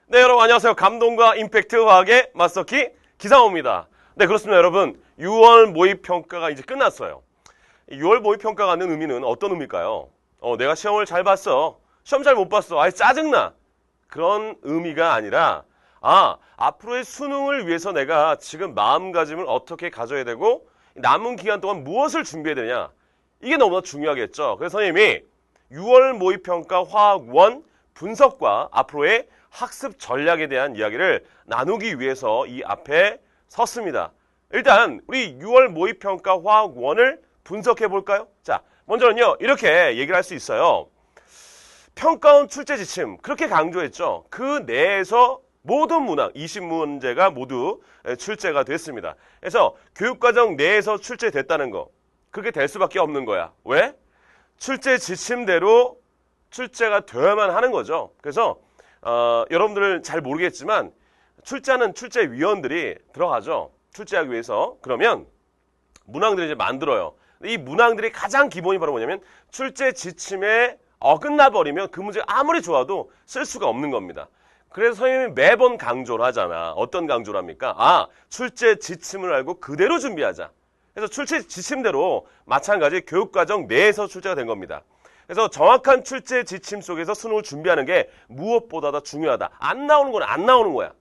네, 여러분 안녕하세요. 감동과 임팩트 화학의 마스터키 기상호입니다. 네, 그렇습니다. 여러분 6월 모의평가가 이제 끝났어요. 6월 모의평가가 하는 의미는 어떤 의미일까요? 내가 시험을 잘 봤어. 시험 잘 못 봤어. 아이 짜증나. 그런 의미가 아니라 앞으로의 수능을 위해서 내가 지금 마음가짐을 어떻게 가져야 되고 남은 기간 동안 무엇을 준비해야 되냐. 이게 너무나 중요하겠죠. 그래서 선생님이 6월 모의평가 화학 1 분석과 앞으로의 학습 전략에 대한 이야기를 나누기 위해서 이 앞에 섰습니다. 일단 우리 6월 모의평가 화학 1을 분석해 볼까요? 자, 먼저는요. 이렇게 얘기를 할 수 있어요. 평가원 출제 지침 그렇게 강조했죠. 그 내에서 모든 문항 20문제가 모두 출제가 됐습니다. 그래서 교육과정 내에서 출제됐다는 거 그렇게 될 수밖에 없는 거야. 왜? 출제 지침대로 출제가 되어야만 하는 거죠. 그래서 여러분들은 잘 모르겠지만 출제하는 출제위원들이 들어가죠. 출제하기 위해서. 그러면 문항들을 이제 만들어요. 이 문항들이 가장 기본이 바로 뭐냐면 출제 지침에 어긋나 버리면 그 문제가 아무리 좋아도 쓸 수가 없는 겁니다. 그래서 선생님이 매번 강조를 하잖아. 어떤 강조를 합니까? 출제 지침을 알고 그대로 준비하자. 그래서 출제 지침대로 마찬가지 교육과정 내에서 출제가 된 겁니다. 그래서 정확한 출제 지침 속에서 수능을 준비하는 게 무엇보다 더 중요하다. 안 나오는 건 안 나오는 거야.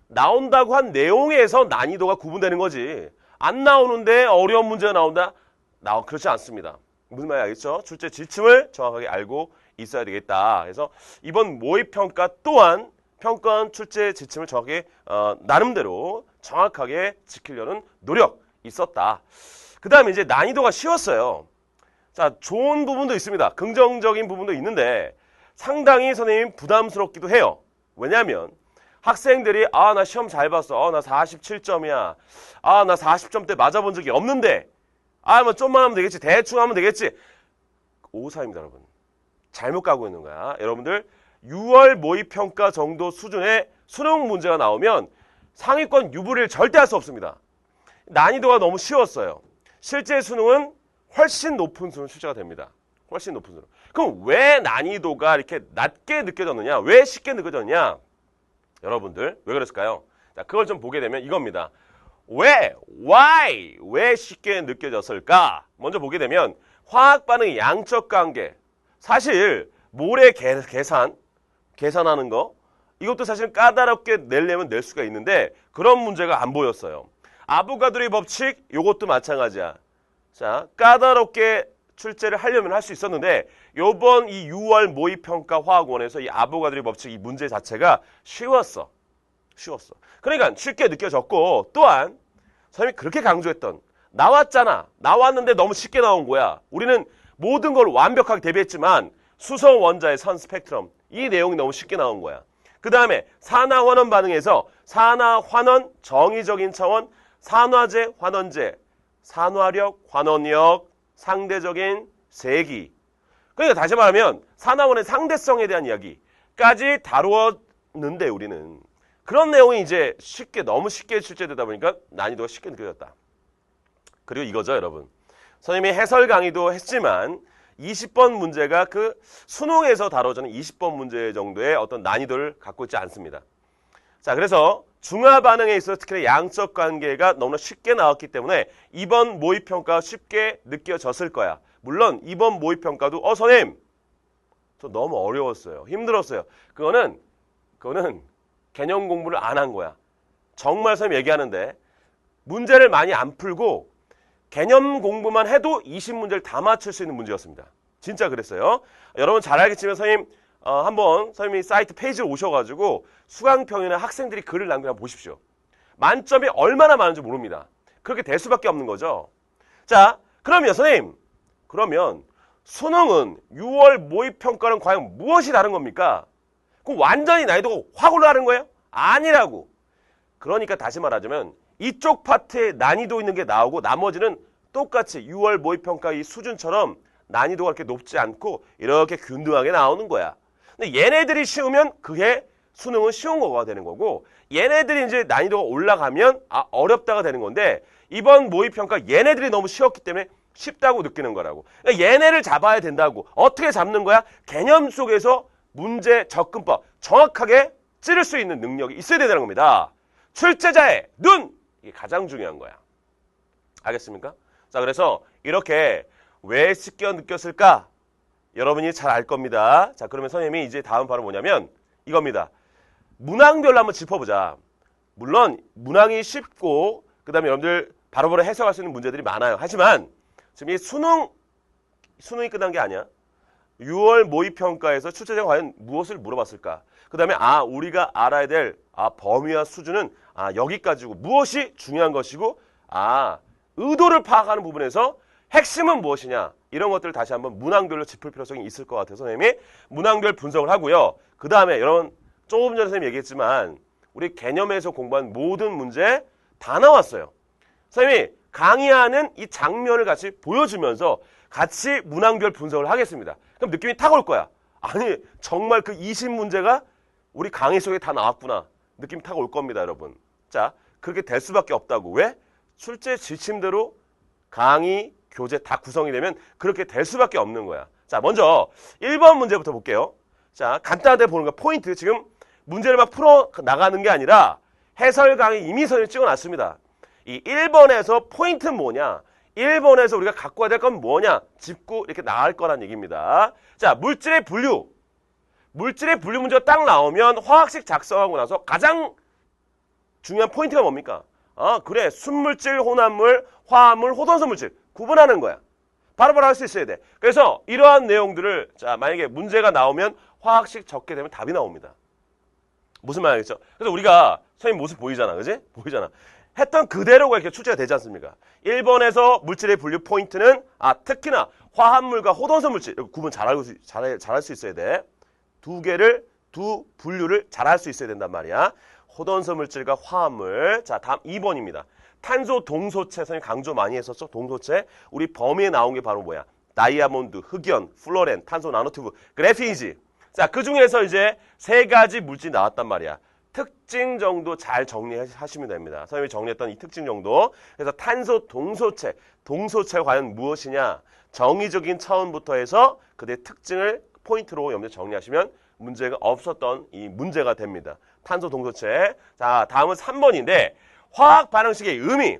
나온다고 한 내용에서 난이도가 구분되는 거지. 안 나오는데 어려운 문제가 나온다? 그렇지 않습니다. 무슨 말인지 알겠죠? 출제 지침을 정확하게 알고 있어야 되겠다. 그래서 이번 모의평가 또한 평가원 출제 지침을 정확하게 나름대로 정확하게 지키려는 노력 있었다. 그 다음에 이제 난이도가 쉬웠어요. 자, 좋은 부분도 있습니다. 긍정적인 부분도 있는데 상당히 선생님 부담스럽기도 해요. 왜냐하면 학생들이 나 시험 잘 봤어. 나 47점이야. 나 40점대 맞아본 적이 없는데 뭐 좀만 하면 되겠지. 대충 하면 되겠지. 오사입니다, 여러분. 잘못 가고 있는 거야. 여러분들 6월 모의평가 정도 수준의 수능 문제가 나오면 상위권 유불리를 절대 할 수 없습니다. 난이도가 너무 쉬웠어요. 실제 수능은 훨씬 높은 수능 출제가 됩니다. 훨씬 높은 수능. 그럼 왜 난이도가 이렇게 낮게 느껴졌느냐? 왜 쉽게 느껴졌느냐? 여러분들 왜 그랬을까요? 자, 그걸 좀 보게 되면 이겁니다. 왜 쉽게 느껴졌을까? 먼저 보게 되면 화학 반응의 양적 관계. 사실 모래 계산하는 거 이것도 사실 까다롭게 내려면 낼 수가 있는데 그런 문제가 안 보였어요. 아보가드로의 법칙 이것도 마찬가지야. 자, 까다롭게 출제를 하려면 할 수 있었는데 요번 이 6월 모의평가 화학원에서 이 아보가드로의 법칙 이 문제 자체가 쉬웠어. 그러니까 쉽게 느껴졌고 또한 선생님이 그렇게 강조했던 나왔잖아. 나왔는데 너무 쉽게 나온 거야. 우리는 모든 걸 완벽하게 대비했지만 수소 원자의 선 스펙트럼 이 내용이 너무 쉽게 나온 거야. 그 다음에 산화환원 반응에서 산화환원 정의적인 차원 산화제 환원제 산화력 환원력 상대적인 세기 그러니까 다시 말하면 산화원의 상대성에 대한 이야기까지 다루었는데 우리는 그런 내용이 이제 너무 쉽게 출제되다 보니까 난이도가 쉽게 느껴졌다. 그리고 이거죠, 여러분. 선생님이 해설 강의도 했지만 20번 문제가 그 수능에서 다뤄지는 20번 문제 정도의 어떤 난이도를 갖고 있지 않습니다. 자, 그래서 중화 반응에 있어서 특히 양적 관계가 너무나 쉽게 나왔기 때문에 이번 모의평가가 쉽게 느껴졌을 거야. 물론 이번 모의평가도 선생님 저 너무 어려웠어요. 힘들었어요. 그거는 개념 공부를 안 한 거야. 정말 선생님 얘기하는데 문제를 많이 안 풀고 개념 공부만 해도 20문제를 다 맞출 수 있는 문제였습니다. 진짜 그랬어요. 여러분 잘 알겠지만 선생님 한번 선생님이 사이트 페이지에 오셔가지고 수강평이나 학생들이 글을 남겨 보십시오. 만점이 얼마나 많은지 모릅니다. 그렇게 될 수밖에 없는 거죠. 자, 그러면 선생님 그러면 수능은 6월 모의평가는 과연 무엇이 다른 겁니까? 그럼 완전히 난이도가 확 올라가는 거예요? 아니라고. 그러니까 다시 말하자면 이쪽 파트에 난이도 있는 게 나오고 나머지는 똑같이 6월 모의평가 이 수준처럼 난이도가 그렇게 높지 않고 이렇게 균등하게 나오는 거야. 근데 얘네들이 쉬우면 그게 수능은 쉬운 거가 되는 거고 얘네들이 이제 난이도가 올라가면 어렵다가 되는 건데 이번 모의평가 얘네들이 너무 쉬웠기 때문에 쉽다고 느끼는 거라고. 그러니까 얘네를 잡아야 된다고. 어떻게 잡는 거야? 개념 속에서 문제 접근법 정확하게 찌를 수 있는 능력이 있어야 되는 겁니다. 출제자의 눈! 이게 가장 중요한 거야. 알겠습니까? 자, 그래서 이렇게 왜 씻겨 느꼈을까? 여러분이 잘 알 겁니다. 자, 그러면 선생님이 이제 다음 바로 뭐냐면 이겁니다. 문항별로 한번 짚어보자. 물론 문항이 쉽고 그 다음에 여러분들 바로바로 해석할 수 있는 문제들이 많아요. 하지만 지금 이 수능이 끝난 게 아니야. 6월 모의평가에서 출제자가 과연 무엇을 물어봤을까? 그 다음에 우리가 알아야 될 범위와 수준은 여기까지고 무엇이 중요한 것이고 의도를 파악하는 부분에서 핵심은 무엇이냐? 이런 것들을 다시 한번 문항별로 짚을 필요성이 있을 것 같아서 선생님이 문항별 분석을 하고요. 그 다음에 여러분 조금 전에 선생님이 얘기했지만 우리 개념에서 공부한 모든 문제 다 나왔어요. 선생님이 강의하는 이 장면을 같이 보여주면서 같이 문항별 분석을 하겠습니다. 그럼 느낌이 탁 올 거야. 아니 정말 그 20문제가 우리 강의 속에 다 나왔구나. 느낌이 탁 올 겁니다, 여러분. 자, 그렇게 될 수밖에 없다고. 왜? 출제 지침대로 강의, 교재 다 구성이 되면 그렇게 될 수밖에 없는 거야. 자, 먼저 1번 문제부터 볼게요. 자, 간단하게 보는 거 포인트. 지금 문제를 막 풀어 나가는 게 아니라 해설 강의 이미 선생님이 찍어놨습니다. 이 1번에서 포인트는 뭐냐? 1번에서 우리가 갖고 와야 될 건 뭐냐? 짚고 이렇게 나갈 거란 얘기입니다. 자, 물질의 분류. 물질의 분류 문제가 딱 나오면 화학식 작성하고 나서 가장 중요한 포인트가 뭡니까? 그래. 순물질, 혼합물, 화합물, 호돈성 물질. 구분하는 거야. 바로바로 할 수 있어야 돼. 그래서 이러한 내용들을 자 만약에 문제가 나오면 화학식 적게 되면 답이 나옵니다. 무슨 말이겠죠? 그래서 우리가 선생님 모습 보이잖아. 그지? 보이잖아. 했던 그대로가 이렇게 출제가 되지 않습니까? 1번에서 물질의 분류 포인트는 특히나 화합물과 호돈성 물질 구분 잘할 수 있어야 돼. 두 분류를 잘할 수 있어야 된단 말이야. 호돈성 물질과 화합물. 자, 다음 2번입니다. 탄소 동소체, 선생님 강조 많이 했었죠? 동소체. 우리 범위에 나온 게 바로 뭐야? 다이아몬드, 흑연, 플로렌, 탄소 나노튜브, 그래피이지. 자, 그 중에서 이제 3가지 물질이 나왔단 말이야. 특징 정도 잘 정리하시면 됩니다. 선생님이 정리했던 이 특징 정도. 그래서 탄소 동소체, 동소체가 과연 무엇이냐? 정의적인 차원부터 해서 그들의 특징을 포인트로 여러분들 정리하시면 문제가 없었던 이 문제가 됩니다. 탄소 동소체. 자, 다음은 3번인데 화학 반응식의 의미.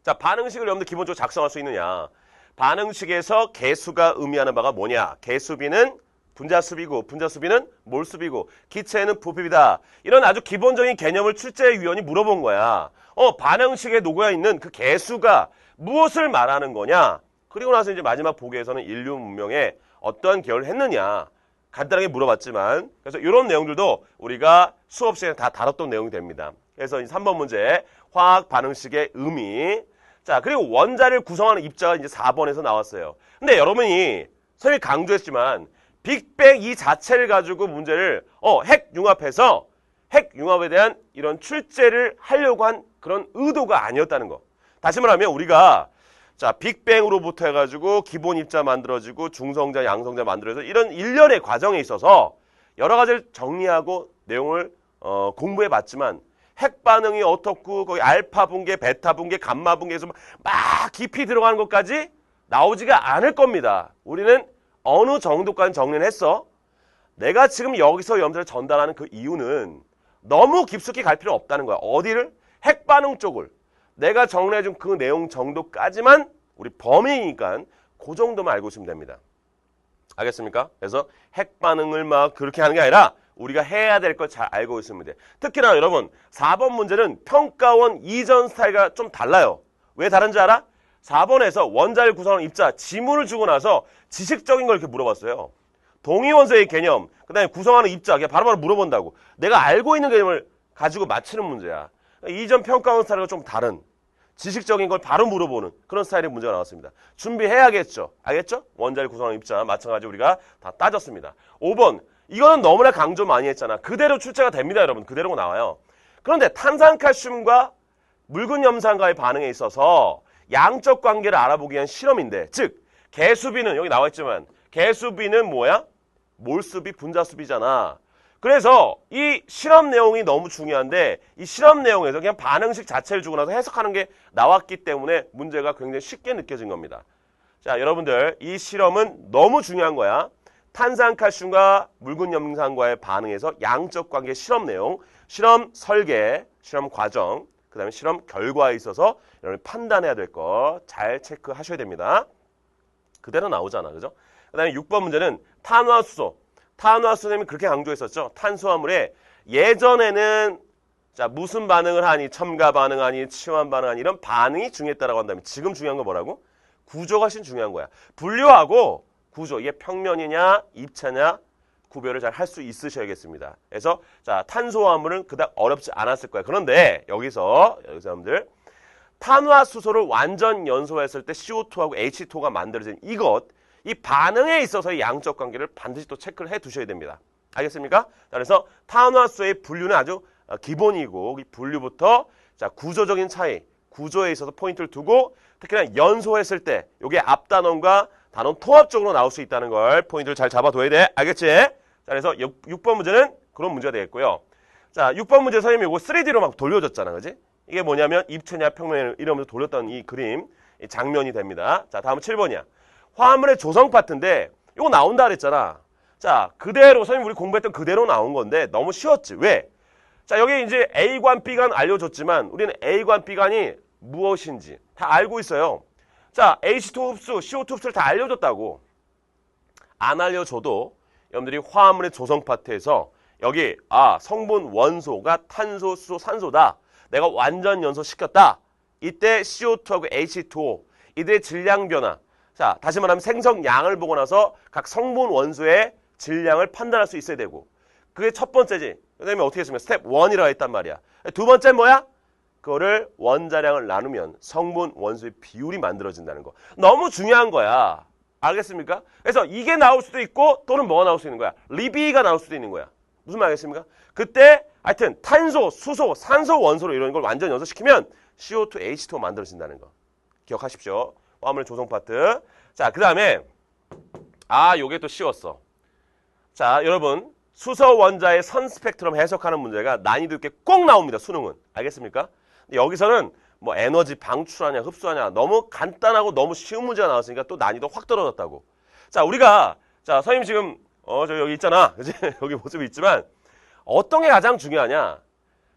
자, 반응식을 여러분들 기본적으로 작성할 수 있느냐? 반응식에서 개수가 의미하는 바가 뭐냐? 개수비는 분자수비고 분자수비는 몰수비고 기체는 부피비다. 이런 아주 기본적인 개념을 출제위원이 물어본 거야. 반응식에 녹여 있는 그 개수가 무엇을 말하는 거냐? 그리고 나서 이제 마지막 보기에서는 인류 문명에 어떠한 기여를 했느냐? 간단하게 물어봤지만 그래서 이런 내용들도 우리가 수업 시간에 다 다뤘던 내용이 됩니다. 그래서 3번 문제 화학 반응식의 의미. 자, 그리고 원자를 구성하는 입자가 이제 4번에서 나왔어요. 근데 여러분이 선생님이 강조했지만 빅뱅 이 자체를 가지고 문제를 핵융합해서 핵융합에 대한 이런 출제를 하려고 한 그런 의도가 아니었다는 거. 다시 말하면 우리가 자, 빅뱅으로부터 해가지고 기본 입자 만들어지고 중성자, 양성자 만들어서 이런 일련의 과정에 있어서 여러 가지를 정리하고 내용을 공부해 봤지만 핵 반응이 어떻고 거기 알파 분계, 베타 분계, 감마 분계에서 막 깊이 들어가는 것까지 나오지가 않을 겁니다. 우리는 어느 정도까지 정리를 했어. 내가 지금 여기서 여러분들을 전달하는 그 이유는 너무 깊숙이 갈 필요 없다는 거야. 어디를? 핵 반응 쪽을. 내가 정리해준 그 내용 정도까지만 우리 범위니까 그 정도만 알고 있으면 됩니다. 알겠습니까? 그래서 핵 반응을 막 그렇게 하는 게 아니라 우리가 해야 될 걸 잘 알고 있으면 돼. 특히나 여러분 4번 문제는 평가원 이전 스타일과 좀 달라요. 왜 다른지 알아? 4번에서 원자를 구성하는 입자 지문을 주고 나서 지식적인 걸 이렇게 물어봤어요. 동위원소의 개념, 그 다음에 구성하는 입자 그냥 바로바로 물어본다고. 내가 알고 있는 개념을 가지고 맞히는 문제야. 이전 평가원 스타일과 좀 다른 지식적인 걸 바로 물어보는 그런 스타일의 문제가 나왔습니다. 준비해야겠죠. 알겠죠? 원자를 구성하는 입자 마찬가지로 우리가 다 따졌습니다. 5번 이거는 너무나 강조 많이 했잖아. 그대로 출제가 됩니다, 여러분. 그대로 나와요. 그런데 탄산칼슘과 묽은 염산과의 반응에 있어서 양적 관계를 알아보기 위한 실험인데, 즉 개수비는 여기 나와 있지만 개수비는 뭐야? 몰수비, 분자수비잖아. 그래서 이 실험 내용이 너무 중요한데 이 실험 내용에서 그냥 반응식 자체를 주고 나서 해석하는 게 나왔기 때문에 문제가 굉장히 쉽게 느껴진 겁니다. 자, 여러분들 이 실험은 너무 중요한 거야. 탄산칼슘과 묽은 염산과의 반응에서 양적 관계 실험 내용, 실험 설계, 실험 과정, 그 다음에 실험 결과에 있어서 여러분이 판단해야 될 거 잘 체크하셔야 됩니다. 그대로 나오잖아. 그죠? 그 다음에 6번 문제는 탄화수소. 탄화수소님이 그렇게 강조했었죠. 탄수화물에 예전에는 자 무슨 반응을 하니, 첨가 반응하니, 치환 반응하니 이런 반응이 중요했다라고 한다면 지금 중요한 거 뭐라고? 구조가 훨씬 중요한 거야. 분류하고 구조, 이게 평면이냐 입체냐 구별을 잘 할 수 있으셔야겠습니다. 그래서 자 탄수화물은 그닥 어렵지 않았을 거야. 그런데 여기서 여러분들 탄화수소를 완전 연소했을 때 CO2하고 H2가 만들어진 이 반응에 있어서의 양적 관계를 반드시 또 체크를 해 두셔야 됩니다. 알겠습니까? 그래서 탄화수소의 분류는 아주 기본이고 이 분류부터 자 구조적인 차이, 구조에 있어서 포인트를 두고 특히나 연소했을 때 이게 앞단원과 단원 통합적으로 나올 수 있다는 걸 포인트를 잘 잡아둬야 돼. 알겠지? 자, 그래서 6번 문제는 그런 문제가 되겠고요. 자, 6번 문제 선생님이 이거 3D로 막 돌려줬잖아. 그지? 이게 뭐냐면 입체냐 평면을 이러면서 돌렸던 이 그림, 이 장면이 됩니다. 자, 다음은 7번이야. 화합물의 조성 파트인데 이거 나온다 그랬잖아. 자, 그대로 선생님 우리 공부했던 그대로 나온 건데 너무 쉬웠지. 왜? 자, 여기 이제 A관, B관 알려줬지만 우리는 A관, B관이 무엇인지 다 알고 있어요. 자, H2 흡수, CO2 흡수를 다 알려줬다고. 안 알려줘도 여러분들이 화합물의 조성 파트에서 여기 성분 원소가 탄소, 수소, 산소다. 내가 완전 연소시켰다. 이때 CO2하고 H2O 이들의 질량 변화. 자, 다시 말하면 생성량을 보고 나서 각 성분 원소의 질량을 판단할 수 있어야 되고 그게 첫 번째지. 그다음에 어떻게 했으면 스텝 1이라고 했단 말이야. 두 번째는 뭐야? 그거를 원자량을 나누면 성분 원소의 비율이 만들어진다는 거. 너무 중요한 거야. 알겠습니까? 그래서 이게 나올 수도 있고 또는 뭐가 나올 수 있는 거야? 리비가 나올 수도 있는 거야. 무슨 말 알겠습니까? 그때 하여튼 탄소, 수소, 산소 원소로 이런 걸 완전 연소시키면 CO2, H2O 만들어진다는 거. 기억하십시오. 화합물 조성 파트. 자, 그 다음에 요게 또 쉬웠어. 자, 여러분 수소 원자의 선 스펙트럼 해석하는 문제가 난이도 있게 꼭 나옵니다. 수능은. 알겠습니까? 여기서는 뭐 에너지 방출하냐 흡수하냐 너무 간단하고 너무 쉬운 문제가 나왔으니까 또 난이도 확 떨어졌다고. 자, 우리가 자 선생님 지금 저 여기 있잖아. 그지? 여기 모습이 있지만 어떤 게 가장 중요하냐?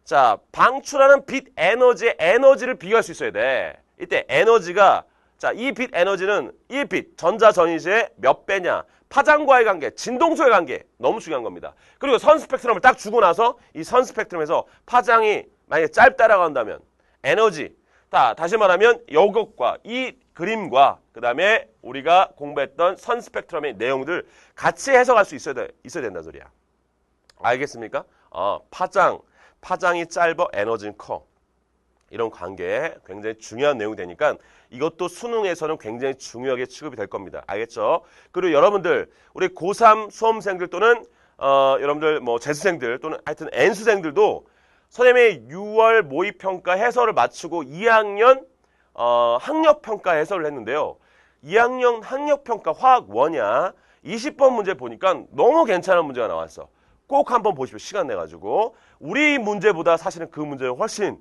자, 방출하는 빛 에너지의 에너지를 비교할 수 있어야 돼. 이때 에너지가 자, 이 빛 에너지는 이 빛 전자 전이시의 몇 배냐? 파장과의 관계, 진동소의 관계 너무 중요한 겁니다. 그리고 선 스펙트럼을 딱 주고 나서 이 선 스펙트럼에서 파장이 만약에 짧다라고 한다면 에너지, 다시 말하면 이것과 이 그림과 그 다음에 우리가 공부했던 선 스펙트럼의 내용들 같이 해석할 수 있어야 된다는 소리야. 알겠습니까? 파장이 짧아 에너지는 커. 이런 관계 굉장히 중요한 내용이 되니까 이것도 수능에서는 굉장히 중요하게 취급이 될 겁니다. 알겠죠? 그리고 여러분들 우리 고3 수험생들 또는 여러분들 뭐 재수생들 또는 하여튼 N수생들도 선생님의 6월 모의평가 해설을 마치고 2학년 학력평가 해설을 했는데요. 2학년 학력평가 화학 원야 20번 문제 보니까 너무 괜찮은 문제가 나왔어. 꼭 한번 보십시오. 시간 내가지고. 우리 문제보다 사실은 그 문제는 훨씬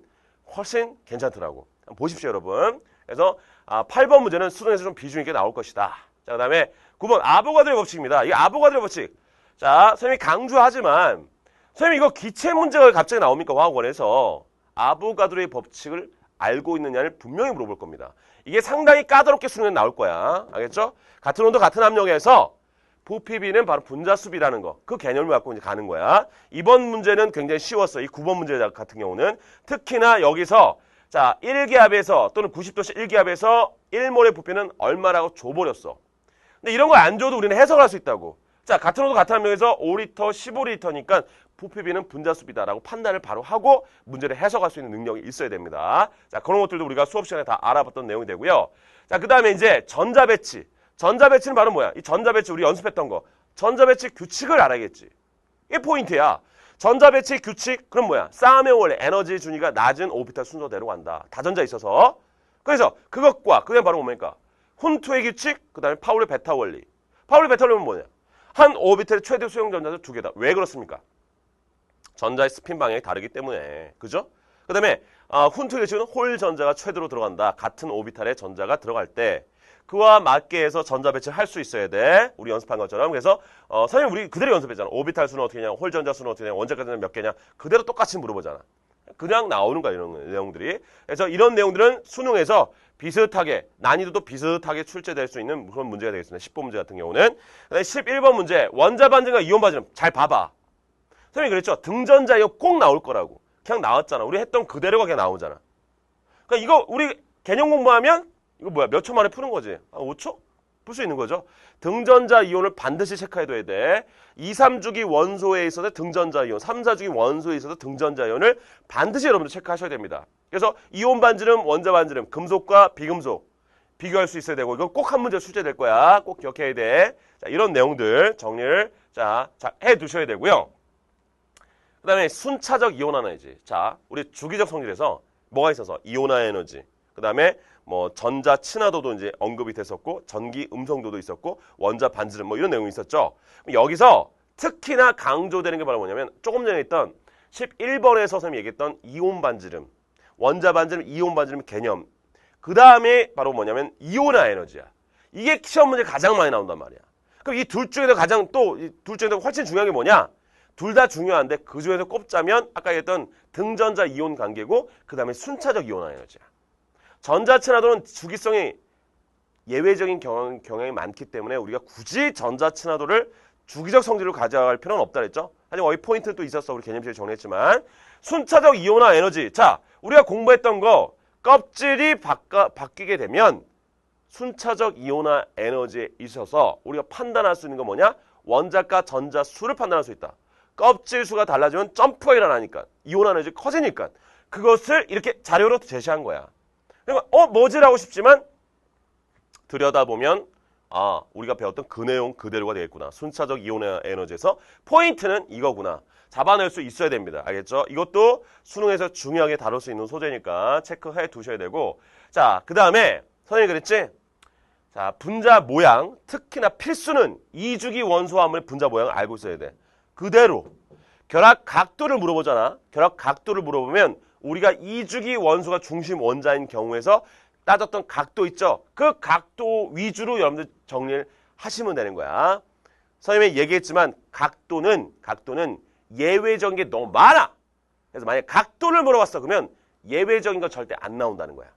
괜찮더라고. 한번 보십시오, 여러분. 그래서 8번 문제는 수능에서 좀 비중 있게 나올 것이다. 자, 그 다음에 9번 아보가드로의 법칙입니다. 이 아보가드로의 법칙. 자, 선생님이 강조하지만 선생님 이거 기체 문제가 갑자기 나옵니까? 화학원에서. 아보가드로의 법칙을 알고 있느냐를 분명히 물어볼 겁니다. 이게 상당히 까다롭게 수능에 나올 거야. 알겠죠? 같은 온도 같은 압력에서 부피비는 바로 분자수비라는 거. 그 개념을 갖고 이제 가는 거야. 이번 문제는 굉장히 쉬웠어. 이 9번 문제 같은 경우는. 특히나 여기서 자 1기압에서 또는 90도씨 1기압에서 1몰의 부피는 얼마라고 줘버렸어. 근데 이런 거 안 줘도 우리는 해석을 할 수 있다고. 자, 같은 온도 같은 압력에서 5리터, 15리터니까 부피비는 분자수비다라고 판단을 바로 하고 문제를 해석할 수 있는 능력이 있어야 됩니다. 자, 그런 것들도 우리가 수업 시간에 다 알아봤던 내용이 되고요. 자, 그 다음에 이제 전자배치. 전자배치는 바로 뭐야? 이 전자배치 우리 연습했던 거. 전자배치 규칙을 알아야겠지. 이게 포인트야. 전자배치 규칙, 그럼 뭐야? 싸움의 원리, 에너지 준위가 낮은 오비탈 순서대로 간다. 다전자 있어서. 그래서 그것과, 그게 바로 뭡니까? 훈투의 규칙, 그 다음에 파울의 베타 원리. 파울의 베타 원리는 뭐냐? 한 오비탈의 최대 수용 전자수 두 개다. 왜 그렇습니까? 전자의 스핀 방향이 다르기 때문에. 그죠? 그 다음에 훈투의 규칙은 홀 전자가 최대로 들어간다. 같은 오비탈의 전자가 들어갈 때. 그와 맞게 해서 전자 배치를 할 수 있어야 돼. 우리 연습한 것처럼. 그래서 선생님 우리 그대로 연습했잖아. 오비탈 수는 어떻게 되냐, 홀 전자 수는 어떻게 되냐, 원자까지는 몇 개냐. 그대로 똑같이 물어보잖아. 그냥 나오는 거야, 이런 내용들이. 그래서 이런 내용들은 수능에서 비슷하게, 난이도도 비슷하게 출제될 수 있는 그런 문제가 되겠습니다. 10번 문제 같은 경우는. 그다음에 11번 문제, 원자 반증과 이온 반증. 잘 봐봐. 선생님이 그랬죠. 등전자 이거 꼭 나올 거라고. 그냥 나왔잖아. 우리 했던 그대로가 그냥 나오잖아. 그러니까 이거 우리 개념 공부하면 이거 뭐야? 몇 초 만에 푸는 거지? 5초? 풀 수 있는 거죠. 등전자 이온을 반드시 체크해둬야 돼. 2, 3주기 원소에 있어서 등전자 이온, 3, 4주기 원소에 있어서 등전자 이온을 반드시 여러분들 체크하셔야 됩니다. 그래서 이온 반지름, 원자 반지름, 금속과 비금속 비교할 수 있어야 되고, 이거 꼭 한 문제 출제될 거야. 꼭 기억해야 돼. 자, 이런 내용들 정리를 자 해두셔야 되고요. 그 다음에 순차적 이온화 에너지. 자, 우리 주기적 성질에서 뭐가 있어서? 이온화 에너지. 그 다음에 뭐 전자 친화도도 이제 언급이 됐었고, 전기 음성도도 있었고, 원자 반지름 뭐 이런 내용이 있었죠. 여기서 특히나 강조되는 게 바로 뭐냐면 조금 전에 있던 11번에서 선생님이 얘기했던 이온 반지름, 원자 반지름, 이온 반지름 개념. 그 다음에 바로 뭐냐면 이온화 에너지야. 이게 시험 문제 가장 많이 나온단 말이야. 그럼 이 둘 중에서 가장 또 둘 중에서 훨씬 중요한 게 뭐냐? 둘 다 중요한데 그 중에서 꼽자면 아까 얘기했던 등전자 이온 관계고, 그 다음에 순차적 이온화 에너지야. 전자 친화도는 주기성이 예외적인 경향이 많기 때문에 우리가 굳이 전자 친화도를 주기적 성질로 가져갈 필요는 없다 그랬죠. 하지만 거기 포인트는 또 있었어. 우리 개념식에 정리했지만. 순차적 이온화 에너지. 자, 우리가 공부했던 거 껍질이 바뀌게 되면 순차적 이온화 에너지에 있어서 우리가 판단할 수 있는 건 뭐냐? 원자과 전자 수를 판단할 수 있다. 껍질 수가 달라지면 점프가 일어나니까, 이온화 에너지 커지니까 그것을 이렇게 자료로 제시한 거야. 그러니까 뭐지라고 싶지만 들여다보면 우리가 배웠던 그 내용 그대로가 되겠구나. 순차적 이온화 에너지에서 포인트는 이거구나. 잡아낼 수 있어야 됩니다. 알겠죠? 이것도 수능에서 중요하게 다룰 수 있는 소재니까 체크해 두셔야 되고. 자, 그 다음에 선생님이 그랬지? 자, 분자 모양, 특히나 필수는 2주기 원소화물의 분자 모양을 알고 있어야 돼. 그대로 결합 각도를 물어보잖아. 결합 각도를 물어보면 우리가 2주기 원소가 중심 원자인 경우에서 따졌던 각도 있죠? 그 각도 위주로 여러분들 정리를 하시면 되는 거야. 선생님이 얘기했지만 각도는 예외적인 게 너무 많아. 그래서 만약에 각도를 물어봤어. 그러면 예외적인 거 절대 안 나온다는 거야.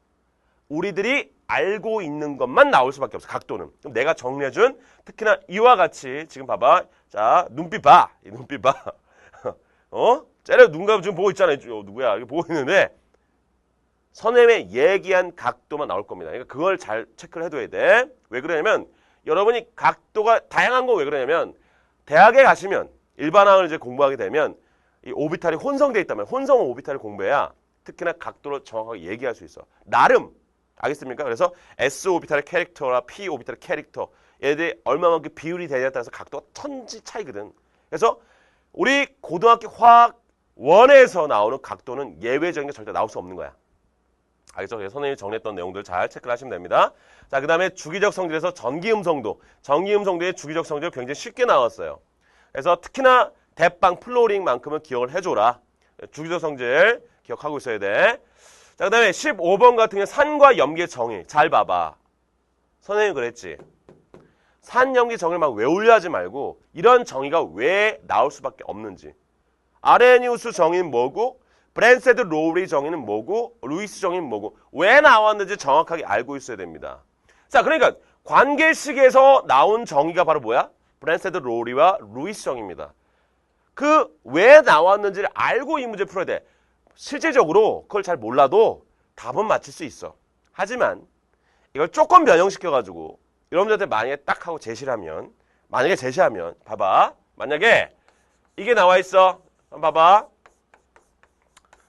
우리들이 알고 있는 것만 나올 수밖에 없어. 각도는. 그럼 내가 정리해준 특히나 이와 같이 지금 봐봐. 자, 눈빛 봐. 이 눈빛 봐. 쟤네 눈감 지금 보고 있잖아. 누구야? 이거 보고 있는데 선생님의 얘기한 각도만 나올 겁니다. 그러니까 그걸 잘 체크를 해둬야 돼. 왜 그러냐면 여러분이 각도가 다양한 거 왜 그러냐면 대학에 가시면 일반항을 이제 공부하게 되면 이 오비탈이 혼성되어 있다면 혼성 오비탈을 공부해야 특히나 각도를 정확하게 얘기할 수 있어. 나름. 알겠습니까? 그래서 S 오비탈의 캐릭터나 P 오비탈의 캐릭터 얘들이 얼마만큼 비율이 되냐에 따라서 각도가 천지 차이거든. 그래서 우리 고등학교 화학 1에서 나오는 각도는 예외적인 게 절대 나올 수 없는 거야. 알겠죠? 그래서 선생님이 정리했던 내용들 잘 체크를 하시면 됩니다. 자, 그 다음에 주기적 성질에서 전기음성도. 전기음성도의 주기적 성질 굉장히 쉽게 나왔어요. 그래서 특히나 대빵 플로링만큼은 기억을 해줘라. 주기적 성질 기억하고 있어야 돼. 자, 그 다음에 15번 같은 경우 산과 염기의 정의. 잘 봐봐. 선생님이 그랬지. 산, 염기 정의를 막 외우려 하지 말고 이런 정의가 왜 나올 수밖에 없는지. 아레니우스 정의는 뭐고, 브랜세드 로우리 정의는 뭐고, 루이스 정의는 뭐고, 왜 나왔는지 정확하게 알고 있어야 됩니다. 자, 그러니까 관계식에서 나온 정의가 바로 뭐야? 브랜세드 로우리와 루이스 정의입니다. 그 왜 나왔는지를 알고 이 문제 풀어야 돼. 실질적으로 그걸 잘 몰라도 답은 맞힐 수 있어. 하지만 이걸 조금 변형시켜가지고 여러분들한테 만약에 딱 하고 제시를 하면, 만약에 제시하면 봐봐. 만약에 이게 나와 있어. 봐봐.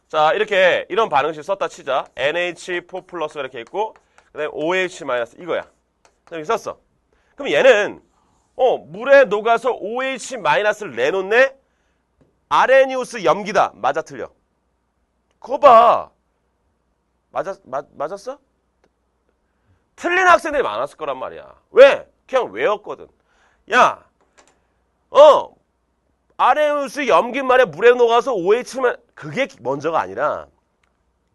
자, 이렇게 이런 반응식 썼다 치자. NH4 플러스가 이렇게 있고 그 다음에 OH 마이너스 이거야. 이렇게 썼어. 그럼 얘는 물에 녹아서 OH 마이너스를 내놓네. 아레니우스 염기다. 맞아 틀려? 그거 봐. 맞았어? 틀린 학생들이 많았을 거란 말이야. 왜? 그냥 외웠거든. 야, 아레니우스 염기 말에 물에 녹아서 OH만 그게 먼저가 아니라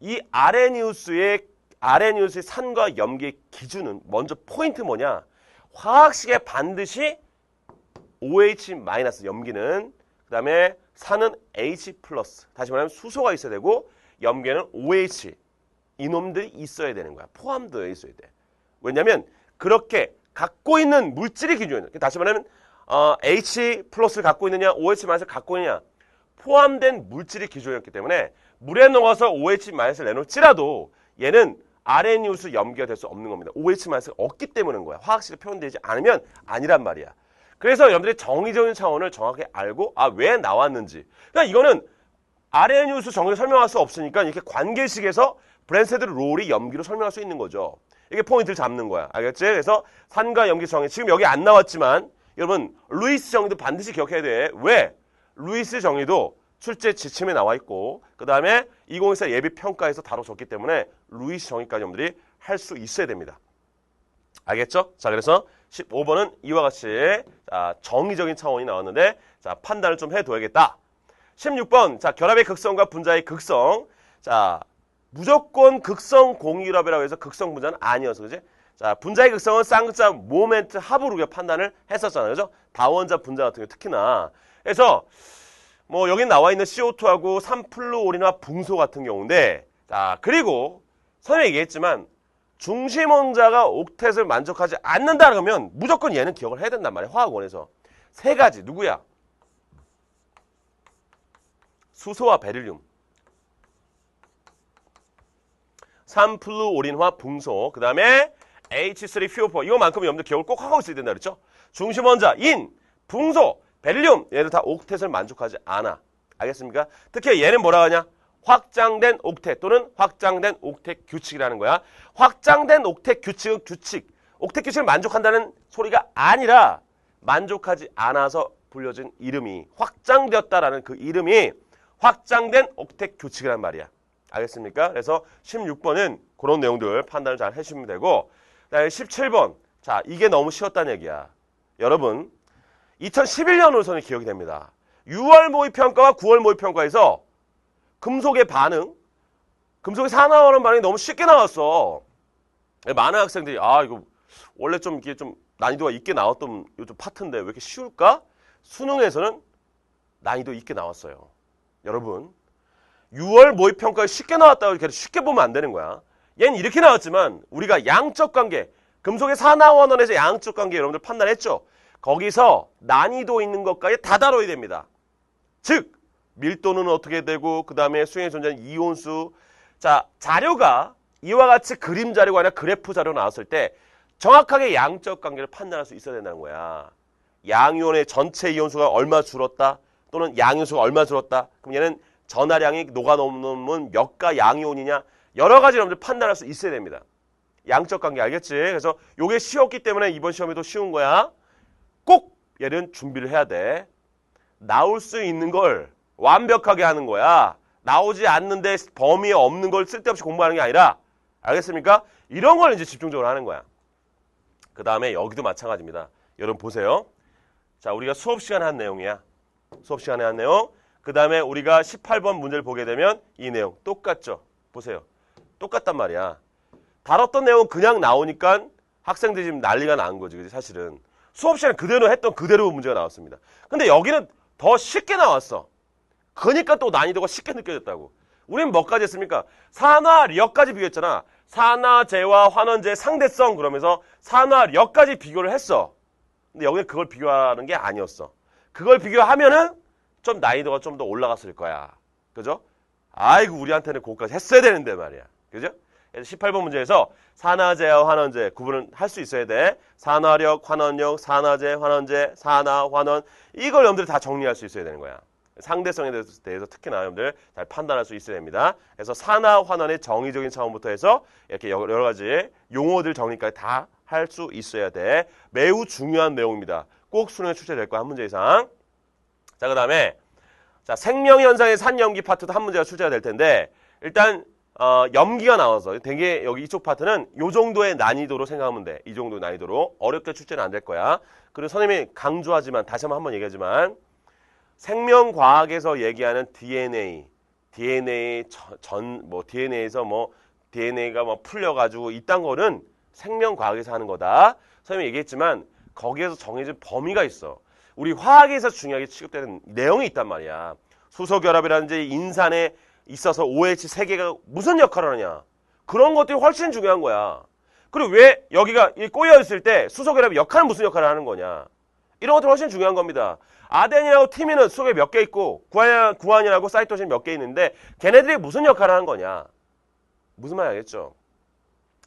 이 아레니우스의 아레니우스의 산과 염기의 기준은 먼저 포인트 뭐냐? 화학식에 반드시 OH- 염기는, 그 다음에 산은 H+, 다시 말하면 수소가 있어야 되고 염기에는 OH, 이놈들이 있어야 되는 거야. 포함되어 있어야 돼. 왜냐면 그렇게 갖고 있는 물질이 기준이야. 다시 말하면 H+를 갖고 있느냐, OH- 갖고 있느냐, 포함된 물질이 기준이었기 때문에 물에 녹아서 OH- 내놓을지라도 얘는 아레니우스 염기가 될 수 없는 겁니다. OH- 없기 때문인 거야. 화학식에 표현되지 않으면 아니란 말이야. 그래서 여러분들이 정의적인 차원을 정확히 알고 왜 나왔는지. 그러니까 이거는 아레니우스 정의를 설명할 수 없으니까 이렇게 관계식에서 브랜세드 롤이 염기로 설명할 수 있는 거죠. 이게 포인트를 잡는 거야. 알겠지? 그래서 산과 염기 정의. 지금 여기 안 나왔지만 여러분 루이스 정의도 반드시 기억해야 돼. 왜? 루이스 정의도 출제 지침에 나와 있고 그 다음에 2024 예비평가에서 다뤄졌기 때문에 루이스 정의까지 여러분들이 할 수 있어야 됩니다. 알겠죠? 자, 그래서 15번은 이와 같이 정의적인 차원이 나왔는데 자, 판단을 좀 해둬야겠다. 16번, 자, 결합의 극성과 분자의 극성. 자, 무조건 극성 공유결합이라고 해서 극성 분자는 아니어서, 그지? 자, 분자의 극성은 쌍극자 모멘트 합으로 우리가 판단을 했었잖아요. 그죠? 다원자 분자 같은 경우 특히나. 그래서, 뭐, 여기 나와 있는 CO2하고 3플루오린과 붕소 같은 경우인데, 자, 그리고, 선생님이 얘기했지만, 중심 원자가 옥텟을 만족하지 않는다 그러면 무조건 얘는 기억을 해야 된단 말이에요. 화학원에서. 세 가지. 누구야? 수소와 베릴륨. 3플루오린화 붕소. 그 다음에 H3PO4. 이거만큼 여러분들 기억을 꼭 하고 있어야 된다 그랬죠? 중심 원자, 인, 붕소, 베릴륨. 얘들 다 옥텟을 만족하지 않아. 알겠습니까? 특히 얘는 뭐라 하냐? 확장된 옥텟 또는 확장된 옥텟 규칙이라는 거야. 확장된 옥텟 규칙은 규칙. 옥텟 규칙을 만족한다는 소리가 아니라 만족하지 않아서 불려진 이름이 확장되었다라는 그 이름이 확장된 옥텟 규칙이란 말이야. 알겠습니까? 그래서 16번은 그런 내용들 판단을 잘 해주시면 되고 17번. 자, 이게 너무 쉬웠다는 얘기야. 여러분 2011년으로 저는 기억이 됩니다. 6월 모의평가와 9월 모의평가에서 금속의 반응, 금속의 산화하는 반응이 너무 쉽게 나왔어. 많은 학생들이 이거 원래 좀 이게 좀 난이도가 있게 나왔던 요즘 파트인데 왜 이렇게 쉬울까? 수능에서는 난이도 있게 나왔어요. 여러분 6월 모의평가에 쉽게 나왔다고 이렇게 쉽게 보면 안 되는 거야. 얘는 이렇게 나왔지만 우리가 양적 관계, 금속의 산화원원에서 양적 관계 여러분들 판단했죠? 거기서 난이도 있는 것까지 다 다뤄야 됩니다. 즉 밀도는 어떻게 되고 그 다음에 수행에 존재하는 이온수. 자, 자료가 이와 같이 그림 자료가 아니라 그래프 자료 나왔을 때 정확하게 양적 관계를 판단할 수 있어야 된다는 거야. 양이온의 전체 이온수가 얼마 줄었다 또는 양이온수가 얼마 줄었다. 그럼 얘는 전하량이 녹아넘는 몇가 양이온이냐. 여러 가지 여러분들 판단할 수 있어야 됩니다. 양적 관계 알겠지? 그래서 이게 쉬웠기 때문에 이번 시험에도 쉬운 거야. 꼭 얘는 준비를 해야 돼. 나올 수 있는 걸 완벽하게 하는 거야. 나오지 않는데 범위에 없는 걸 쓸데없이 공부하는 게 아니라 알겠습니까? 이런 걸 이제 집중적으로 하는 거야. 그 다음에 여기도 마찬가지입니다. 여러분 보세요. 자, 우리가 수업 시간에 한 내용이야. 수업 시간에 한 내용. 그 다음에 우리가 18번 문제를 보게 되면 이 내용 똑같죠? 보세요. 똑같단 말이야. 다뤘던 내용은 그냥 나오니까 학생들이 지금 난리가 난 거지. 그치? 사실은. 수업 시간에 그대로 했던 그대로 문제가 나왔습니다. 근데 여기는 더 쉽게 나왔어. 그러니까 또 난이도가 쉽게 느껴졌다고. 우리는 뭐까지 했습니까? 산화력까지 비교했잖아. 산화제와 환원제의 상대성 그러면서 산화력까지 비교를 했어. 근데 여기는 그걸 비교하는 게 아니었어. 그걸 비교하면은 좀 난이도가 좀 더 올라갔을 거야. 그죠? 아이고 우리한테는 그거까지 했어야 되는데 말이야. 그죠? 그래서 18번 문제에서 산화제와 환원제 구분을 할 수 있어야 돼. 산화력, 환원력, 산화제, 환원제, 산화, 환원 이걸 여러분들이 다 정리할 수 있어야 되는 거야. 상대성에 대해서 특히나 여러분들 잘 판단할 수 있어야 됩니다. 그래서 산화, 환원의 정의적인 차원부터 해서 이렇게 여러 가지 용어들 정리까지 다 할 수 있어야 돼. 매우 중요한 내용입니다. 꼭 수능에 출제될 거야. 한 문제 이상. 자, 그 다음에 자 생명현상의 산염기 파트도 한 문제가 출제가 될 텐데 일단 염기가 나와서 되게 여기 이쪽 파트는 이 정도의 난이도로 생각하면 돼. 이 정도의 난이도로. 어렵게 출제는 안 될 거야. 그리고 선생님이 강조하지만 다시 한번 얘기하지만 생명과학에서 얘기하는 DNA DNA에서 뭐 DNA가 뭐 풀려가지고 이딴 거는 생명과학에서 하는 거다. 선생님이 얘기했지만 거기에서 정해진 범위가 있어. 우리 화학에서 중요하게 취급되는 내용이 있단 말이야. 수소결합이라든지 인산에 있어서 OH 3개가 무슨 역할을 하냐. 그런 것들이 훨씬 중요한 거야. 그리고 왜 여기가 꼬여있을 때 수소결합이 무슨 역할을 하는 거냐. 이런 것들이 훨씬 중요한 겁니다. 아데닌하고 티민은 수소결합이 몇 개 있고 구안이라고 사이토신 몇 개 있는데 걔네들이 무슨 역할을 하는 거냐. 무슨 말 알겠죠?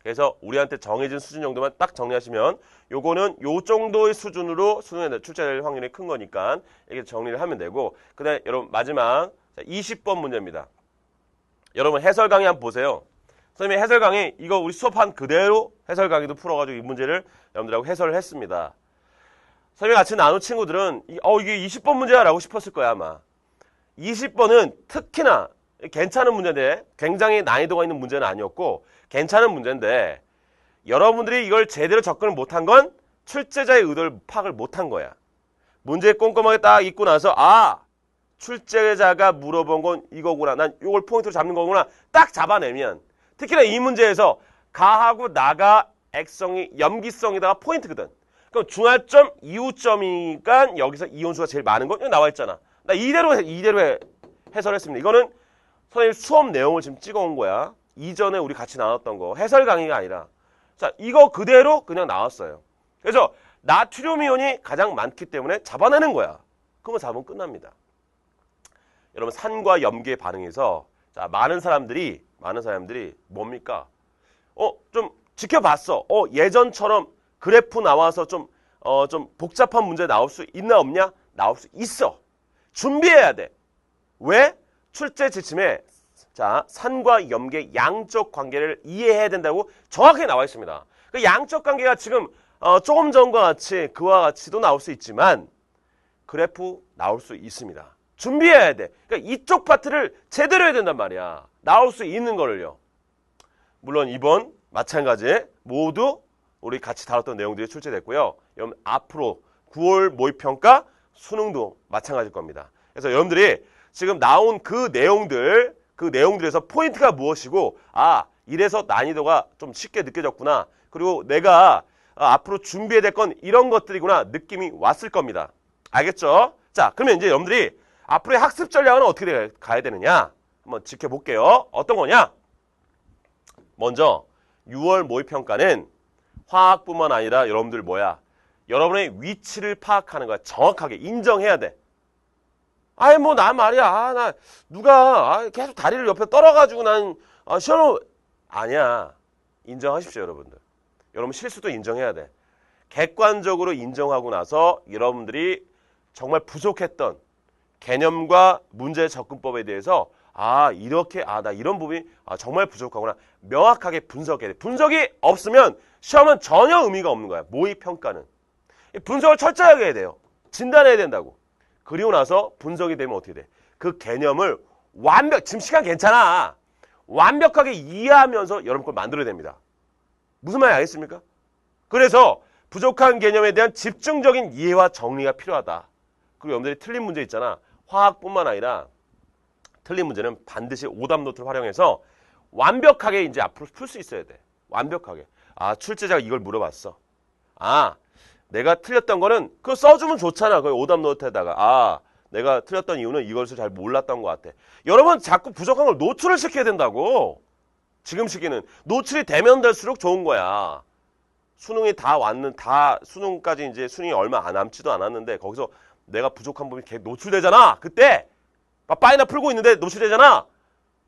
그래서 우리한테 정해진 수준 정도만 딱 정리하시면 요거는 요 정도의 수준으로 수능에 출제될 확률이 큰 거니까 이렇게 정리를 하면 되고, 그 다음에 여러분 마지막 20번 문제입니다. 여러분 해설 강의 한번 보세요. 선생님이 해설 강의 이거 우리 수업한 그대로 해설 강의도 풀어가지고 이 문제를 여러분들하고 해설을 했습니다. 선생님이 같이 나눈 친구들은 이게 20번 문제야 라고 싶었을 거야 아마. 20번은 특히나 괜찮은 문제인데 굉장히 난이도가 있는 문제는 아니었고 괜찮은 문제인데 여러분들이 이걸 제대로 접근을 못한 건 출제자의 의도를 파악을 못한 거야. 문제 꼼꼼하게 딱 읽고 나서 출제자가 물어본 건 이거구나. 난 이걸 포인트로 잡는 거구나. 딱 잡아내면 특히나 이 문제에서 가하고 나가 액성이 염기성에다가 포인트거든. 그럼 중화점, 이후점이니까 여기서 이온수가 제일 많은 건 여기 나와 있잖아. 나 이대로 해설했습니다. 이거는 선생님 수업 내용을 지금 찍어온 거야. 이전에 우리 같이 나눴던 거. 해설 강의가 아니라. 자, 이거 그대로 그냥 나왔어요. 그래서 나트륨 이온이 가장 많기 때문에 잡아내는 거야. 그러면 잡으면 끝납니다. 여러분 산과 염기의 반응에서 자, 많은 사람들이 뭡니까? 좀 지켜봤어. 예전처럼 그래프 나와서 좀 복잡한 문제 나올 수 있나 없냐? 나올 수 있어. 준비해야 돼. 왜? 출제 지침에 자, 산과 염기의 양적 관계를 이해해야 된다고 정확하게 나와 있습니다. 그 양적 관계가 지금 조금 전과 같이 그와 같이도 나올 수 있지만 그래프 나올 수 있습니다. 준비해야 돼. 그러니까 이쪽 파트를 제대로 해야 된단 말이야. 나올 수 있는 거를요. 물론 이번 마찬가지 모두 우리 같이 다뤘던 내용들이 출제됐고요. 여러분 앞으로 9월 모의평가 수능도 마찬가지일 겁니다. 그래서 여러분들이 지금 나온 그 내용들에서 포인트가 무엇이고 이래서 난이도가 좀 쉽게 느껴졌구나. 그리고 내가 앞으로 준비해야 될 건 이런 것들이구나 느낌이 왔을 겁니다. 알겠죠? 자, 그러면 이제 여러분들이 앞으로의 학습 전략은 어떻게 가야 되느냐? 한번 지켜볼게요. 어떤 거냐? 먼저 6월 모의평가는 화학뿐만 아니라 여러분들 여러분의 위치를 파악하는 거야. 정확하게 인정해야 돼. 나 말이야. 나 누가 계속 다리를 옆에 떨어가지고 난 시험 아니야. 인정하십시오, 여러분들. 여러분 실수도 인정해야 돼. 객관적으로 인정하고 나서 여러분들이 정말 부족했던 개념과 문제 접근법에 대해서 이렇게 나 이런 부분이 정말 부족하구나. 명확하게 분석해야 돼. 분석이 없으면 시험은 전혀 의미가 없는 거야. 모의평가는. 분석을 철저하게 해야 돼요. 진단해야 된다고. 그리고 나서 분석이 되면 어떻게 돼? 그 개념을 지금 시간 괜찮아. 완벽하게 이해하면서 여러분 걸 만들어야 됩니다. 무슨 말인지 알겠습니까? 그래서 부족한 개념에 대한 집중적인 이해와 정리가 필요하다. 그리고 여러분들이 틀린 문제 있잖아. 화학뿐만 아니라 틀린 문제는 반드시 오답 노트를 활용해서 완벽하게 이제 앞으로 풀 수 있어야 돼. 완벽하게. 출제자가 이걸 물어봤어. 내가 틀렸던 거는 그거 써주면 좋잖아. 그 오답 노트에다가 내가 틀렸던 이유는 이것을 잘 몰랐던 것 같아. 여러분 자꾸 부족한 걸 노출을 시켜야 된다고. 지금 시기는 노출이 되면 될수록 좋은 거야. 수능이 수능까지 이제 수능이 얼마 안 남지도 않았는데 거기서 내가 부족한 부분이 계속 노출되잖아. 그때 빠이나 풀고 있는데 노출되잖아.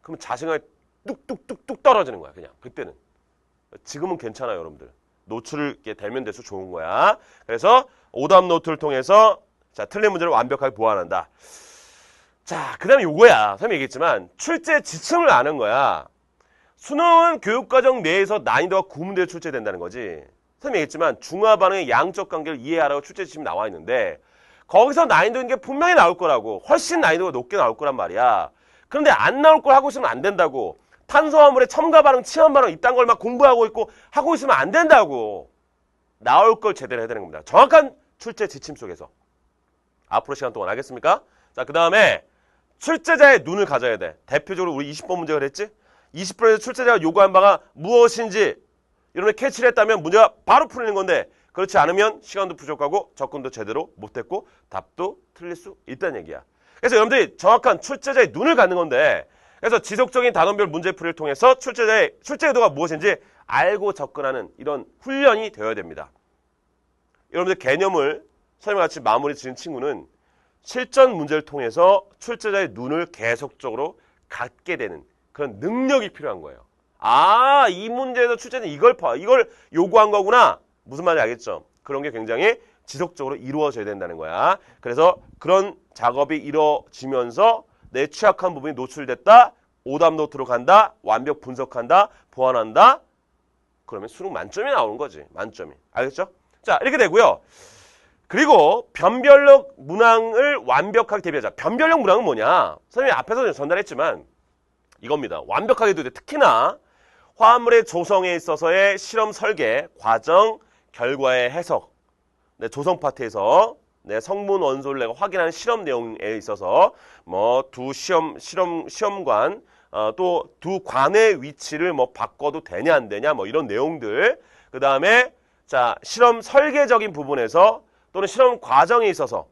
그러면 자신감이 뚝뚝뚝뚝 떨어지는 거야. 그냥 그때는. 지금은 괜찮아요, 여러분들. 노출을 되면 될수록 좋은 거야. 그래서 오답 노트를 통해서 틀린 문제를 완벽하게 보완한다. 자, 그 다음에 요거야. 선생님이 얘기했지만 출제 지침을 아는 거야. 수능은 교육과정 내에서 난이도가 9문제로 출제된다는 거지. 선생님이 얘기했지만 중화 반응의 양적 관계를 이해하라고 출제 지침이 나와 있는데 거기서 난이도 있는 게 분명히 나올 거라고. 훨씬 난이도가 높게 나올 거란 말이야. 그런데 안 나올 걸 하고 있으면 안 된다고. 탄소화물의 첨가 반응, 친환 반응 이딴 걸 막 공부하고 있고 하고 있으면 안 된다고. 나올 걸 제대로 해야 되는 겁니다. 정확한 출제 지침 속에서. 앞으로 시간 동안 알겠습니까? 자, 그 다음에 출제자의 눈을 가져야 돼. 대표적으로 우리 20번 문제가 그랬지? 20%에서 출제자가 요구한 바가 무엇인지 여러분이 캐치를 했다면 문제가 바로 풀리는 건데 그렇지 않으면 시간도 부족하고 접근도 제대로 못했고 답도 틀릴 수 있다는 얘기야. 그래서 여러분들이 정확한 출제자의 눈을 갖는 건데 그래서 지속적인 단원별 문제풀이를 통해서 출제 의도가 무엇인지 알고 접근하는 이런 훈련이 되어야 됩니다. 여러분들 개념을 선생님과 같이 마무리 지은 친구는 실전 문제를 통해서 출제자의 눈을 계속적으로 갖게 되는 그런 능력이 필요한 거예요. 아, 이 문제에서 출제는 이걸 요구한 거구나. 무슨 말인지 알겠죠? 그런 게 굉장히 지속적으로 이루어져야 된다는 거야. 그래서 그런 작업이 이루어지면서 내 취약한 부분이 노출됐다. 오답 노트로 간다. 완벽 분석한다. 보완한다. 그러면 수능 만점이 나오는 거지. 만점이. 알겠죠? 자, 이렇게 되고요. 그리고 변별력 문항을 완벽하게 대비하자. 변별력 문항은 뭐냐? 선생님이 앞에서 전달했지만 이겁니다. 완벽하게 해도 돼. 특히나 화합물의 조성에 있어서의 실험 설계, 과정, 결과의 해석, 네, 조성 파트에서 네, 성분 원소를 내가 확인하는 실험 내용에 있어서 뭐 두 시험관 또 두 관의 위치를 뭐 바꿔도 되냐 안 되냐 뭐 이런 내용들. 그 다음에 자 실험 설계적인 부분에서 또는 실험 과정에 있어서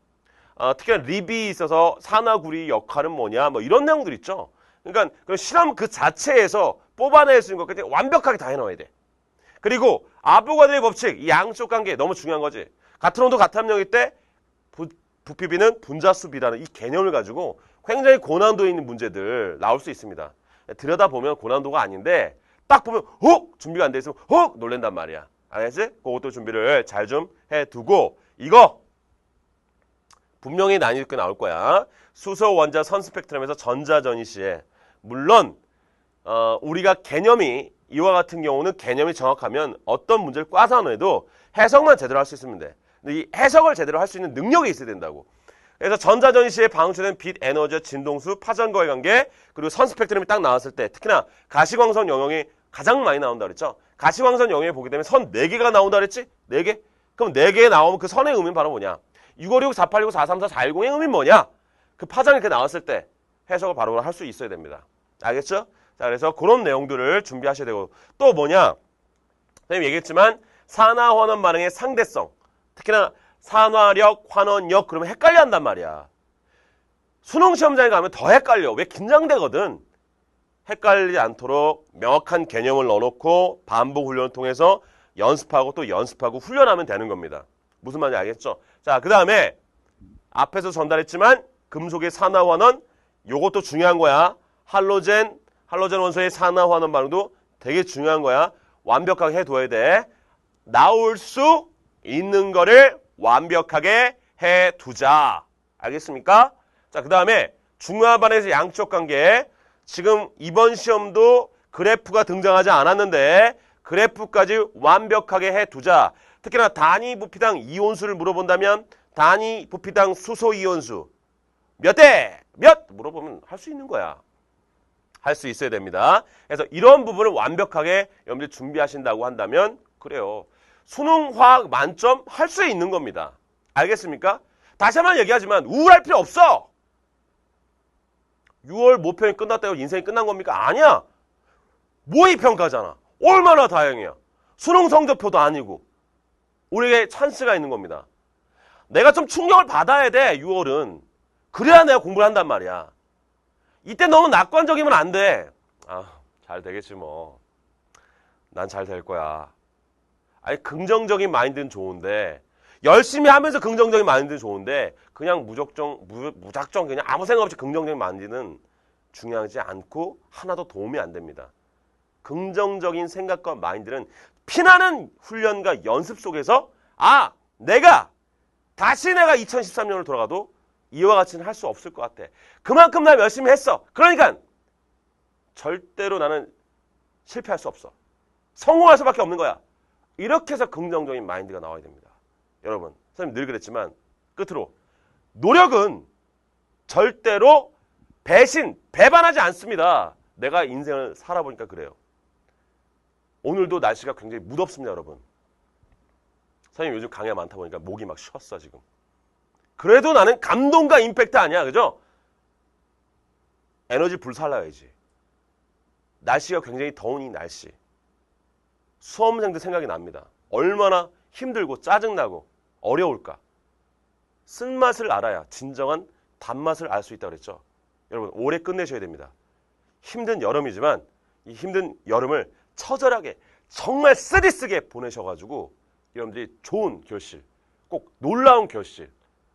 특히나 립이 있어서 산화구리 역할은 뭐냐 뭐 이런 내용들 있죠. 그러니까 그 실험 그 자체에서 뽑아낼 수 있는 것까지 완벽하게 다 해놓아야 돼. 그리고 아보가드로의 법칙, 이 양쪽 관계 너무 중요한 거지. 같은 온도 같은 압력일 때 부피비는 분자수비라는 이 개념을 가지고 굉장히 고난도 있는 문제들 나올 수 있습니다. 들여다보면 고난도가 아닌데 딱 보면 헉! 준비가 안 돼 있으면 헉! 놀란단 말이야. 알겠지? 그것도 준비를 잘 좀 해두고 이거 분명히 난이도 꽤 나올 거야. 수소, 원자, 선 스펙트럼에서 전자전이 시에 물론 우리가 개념이 이와 같은 경우는 개념이 정확하면 어떤 문제를 꽈서 안 해도 해석만 제대로 할 수 있으면 돼. 근데 이 해석을 제대로 할 수 있는 능력이 있어야 된다고. 그래서 전자전이 시에 방출된 빛 에너지와 진동수, 파장과의 관계, 그리고 선 스펙트럼이 딱 나왔을 때 특히나 가시광선 영역이 가장 많이 나온다 그랬죠. 가시광선 영역에 보게 되면 선 4개가 나온다 그랬지? 4개? 그럼 4개 나오면 그 선의 의미는 바로 뭐냐? 6566, 4865, 434, 410의 의미는 뭐냐? 그 파장이 이렇게 나왔을 때 해석을 바로 할 수 있어야 됩니다. 알겠죠? 자, 그래서 그런 내용들을 준비하셔야 되고 또 뭐냐? 선생님 얘기했지만 산화환원 반응의 상대성, 특히나 산화력, 환원력 그러면 헷갈려 한단 말이야. 수능 시험장에 가면 더 헷갈려. 왜? 긴장되거든. 헷갈리지 않도록 명확한 개념을 넣어놓고 반복 훈련을 통해서 연습하고 또 연습하고 훈련하면 되는 겁니다. 무슨 말인지 알겠죠? 자, 그 다음에 앞에서 전달했지만 금속의 산화환원 요것도 중요한 거야. 할로젠 원소의 산화환원 반응도 되게 중요한 거야. 완벽하게 해둬야 돼. 나올 수 있는 거를 완벽하게 해두자. 알겠습니까? 자, 그 다음에 중화반응에서 양쪽 관계. 지금 이번 시험도 그래프가 등장하지 않았는데 그래프까지 완벽하게 해두자. 특히나 단위 부피당 이온수를 물어본다면 단위 부피당 수소 이온수 몇 대 몇 물어보면 할 수 있는 거야. 할 수 있어야 됩니다. 그래서 이런 부분을 완벽하게 여러분들 준비하신다고 한다면 그래요. 수능 화학 만점 할 수 있는 겁니다. 알겠습니까? 다시 한번 얘기하지만 우울할 필요 없어. 6월 모평이 끝났다고 인생이 끝난 겁니까? 아니야. 모의평가잖아. 얼마나 다행이야. 수능 성적표도 아니고 우리에게 찬스가 있는 겁니다. 내가 좀 충격을 받아야 돼. 6월은. 그래야 내가 공부를 한단 말이야. 이때 너무 낙관적이면 안 돼. 아, 잘 되겠지 뭐. 난 잘 될 거야. 아니 긍정적인 마인드는 좋은데 열심히 하면서 긍정적인 마인드는 좋은데 그냥 무작정 그냥 아무 생각 없이 긍정적인 마인드는 중요하지 않고 하나도 도움이 안 됩니다. 긍정적인 생각과 마인드는 피나는 훈련과 연습 속에서 내가 2013년으로 돌아가도 이와 같이는 할 수 없을 것 같아. 그만큼 나 열심히 했어. 그러니까 절대로 나는 실패할 수 없어. 성공할 수밖에 없는 거야. 이렇게 해서 긍정적인 마인드가 나와야 됩니다. 여러분, 선생님 늘 그랬지만 끝으로 노력은 절대로 배반하지 않습니다. 내가 인생을 살아보니까 그래요. 오늘도 날씨가 굉장히 무덥습니다, 여러분. 선생님 요즘 강의가 많다 보니까 목이 막 쉬었어, 지금. 그래도 나는 감동과 임팩트 아니야, 그죠? 에너지 불살라야지. 날씨가 굉장히 더운 이 날씨. 수험생들 생각이 납니다. 얼마나 힘들고 짜증나고 어려울까. 쓴맛을 알아야 진정한 단맛을 알 수 있다고 그랬죠. 여러분, 올해 끝내셔야 됩니다. 힘든 여름이지만 이 힘든 여름을 처절하게 정말 쓰디쓰게 보내셔가지고 여러분들이 좋은 결실, 꼭 놀라운 결실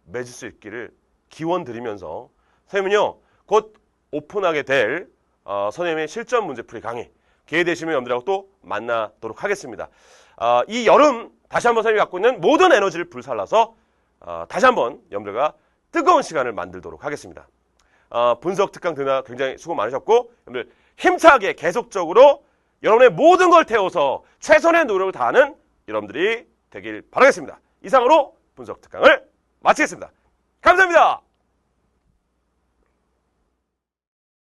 맺을 수 있기를 기원 드리면서 선생님은요, 곧 오픈하게 될 선생님의 실전 문제풀이 강의 기회 되시면 여러분들하고 또 만나도록 하겠습니다. 이 여름 다시 한번 선생님이 갖고 있는 모든 에너지를 불살라서 다시 한번 여러분들과 뜨거운 시간을 만들도록 하겠습니다. 분석 특강 드나 굉장히 수고 많으셨고 여러분들 힘차게 계속적으로 여러분의 모든 걸 태워서 최선의 노력을 다하는 여러분들이 되길 바라겠습니다. 이상으로 분석 특강을 마치겠습니다. 감사합니다.